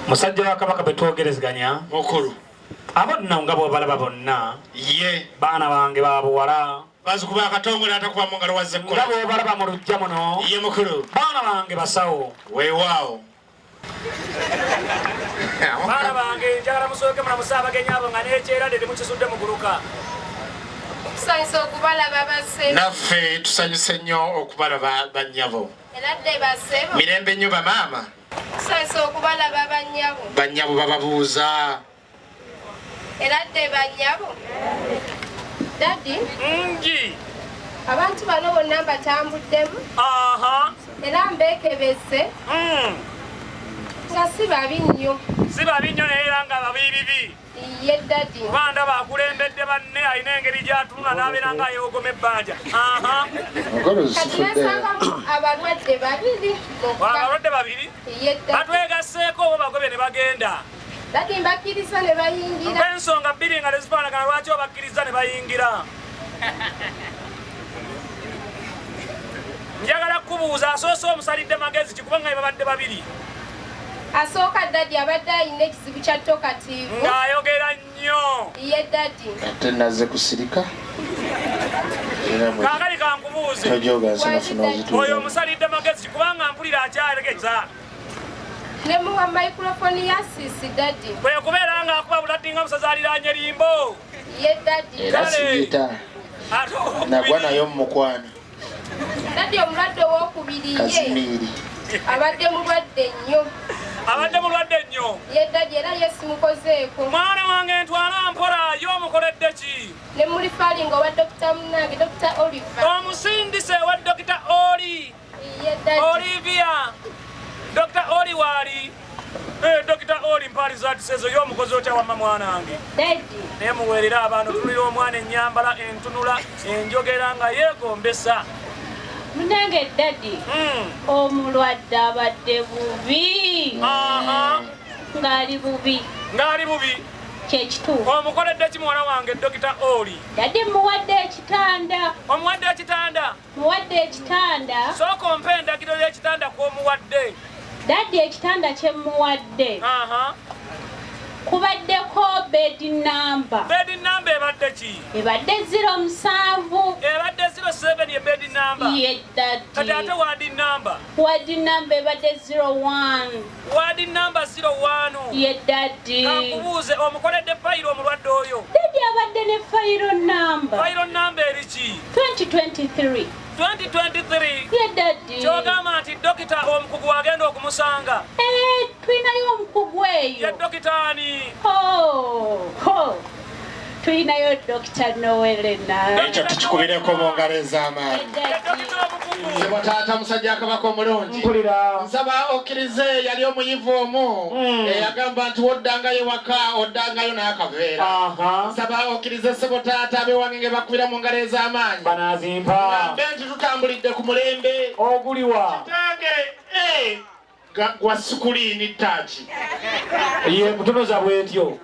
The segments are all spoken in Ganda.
musajja wa kabaka betwogerezganya mukulu abonna nga bw'obalaba bonna ye baana bange babuwala bazikuba akatongole atakuba mu ngalo wazze nga bw'obalaba mu lujja muno ye mukulu baana bange basawo weewaawo baana bange njagala musooke muna musaabagenyi abo nga n'ekyeradde temukisudde muguluka tusanyuse okubalaba bassebo naffe tusanyuse nnyo okubalaba bannyabo eradde bassebo mirembe nnyo bamaama tusanyuse okubalaba bannyabo bannyabo bababuuza eradde bannyabo dadi ngi abantu bano bonna mbatambuddemu era mbeekebese nga si babi nnyo naye era nga babibibi ye dadi kubanda bakulembedde banne alina engeri gyatunula n'abeera nga yeogoma ebbanja kati nesangamu abalwadde babiri abalwadde babiri ye dadi batwegasseeko obo bagobe ne bagenda dadi mbakkiriza ne bayingira ensonga bbiri nga tezifaanagana lwaki obakkiriza ne bayingira njagala kubuuza asoose omusalidde magezi kikubanga be babadde babiri asooka dadi abadde alina ekizibu kya tokatiivu ng'ayogera nnyo ye dadi ate nazze kusirika kaakali kankubuuze oyo omusalidde magezi kikubanga mpulira akyalegeza ne muwa microphone ya sisi dadi bwe kubeera ng'akuba buladdi nga musaza aliraanye limbo ye dadi era sigita nagwa nayo mumukwano dadi omulwadde ow'okubiri ye kazimiiri abadde mulwadde nnyo ye dadi era ye simukozeeko mwana wange ntwala mpola ye omukoledde ki ne muli faalinga owa dokita munange dokita oliver omusindise wa dokita oli ye dadi olivia dokita oli waali dokita oli mpaliza atisezo ye omukozi otya wamma mwana wange dadi naye muweerera abaana otulira omwana ennyambala entunula enjogera nga yeegombesa munange dadi omulwadde abadde bubi ng'ali bubi kyekituufu omukoledde ki muwala wange dokita oli dadi muwadde ekitanda muwadde ekitanda sooka ompe endagiro y'ekitanda kw'omuwadde dadi ekitanda kye muwadde kubaddeko bedi namba ebadde ki ebadde 07 ebadde 07 ye bedi namba ye dadi kati ate wadi namba ebadde 01 wadi namba 01 ye dadi kakubuuze omukoledde fayiro omulwadde oyo dadi abadde ne fayiro namba eri ki 2023 ye dadi kyogamba nti dokita omukugu agenda okumusanga tulinayo omukugu eyo ye dokitaani tulinayo dokita nowelena ekyo tukikubireko mu ngalo ez'amaanyi nze taata musajja akabaka omulungi nsaba okkirize yali omuyivu omu eyagamba nti woddangayo waka oddangayo n'akaveera nsaba okkirize ssebo taata abewange nge bakubira mu ngalo ez'amaanyi ngambe nti tutambulidde ku mulembe oguliwa kitange gwa sukuliini ttaaki ye kutunuza bwetyo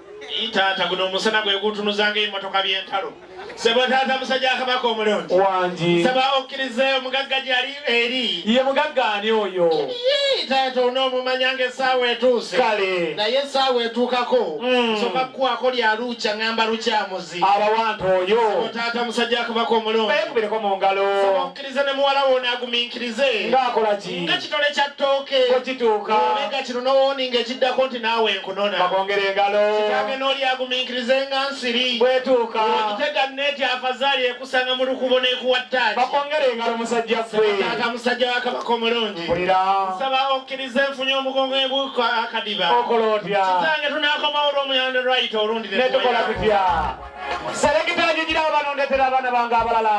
taata guno omusana gwe gutunuzanga ebimotoka by'entalo sebo taata musajja akabaka omulungi wangi nsaba okkirize omugagga gyali eri ye mugagga ani oyo taata onoomumanyanga essaawa etuuse kale naye essaawa etuukako nsooka kukwako lya luca ŋŋamba lukyamuzi abawanta oyo sebo taata musajja akabaka omulungi bekubireko mu ngalo saba okkirize ne muwala wo naagumiikirize ng'akola ki nga kitole kya ttooke okituuka omega kino n'owooninga ekiddako nti naawe enkunona bakongera engalo kitange n'oli agumiikirize nga nsiri bwetuuka okitega neti afazaali ekusanga mu lukubo n'ekuwa ttaaki bakongera engalo musajja ffe taata musajja wa kabaka omulungi mpulira nsaba okkirize nfunye omugongo ebuuko akadiba okola otya kitange tunaakomawo olw'omuyanda lwayita olundi ne tukola tutya serekita njigira abanondetera abaana bange abalala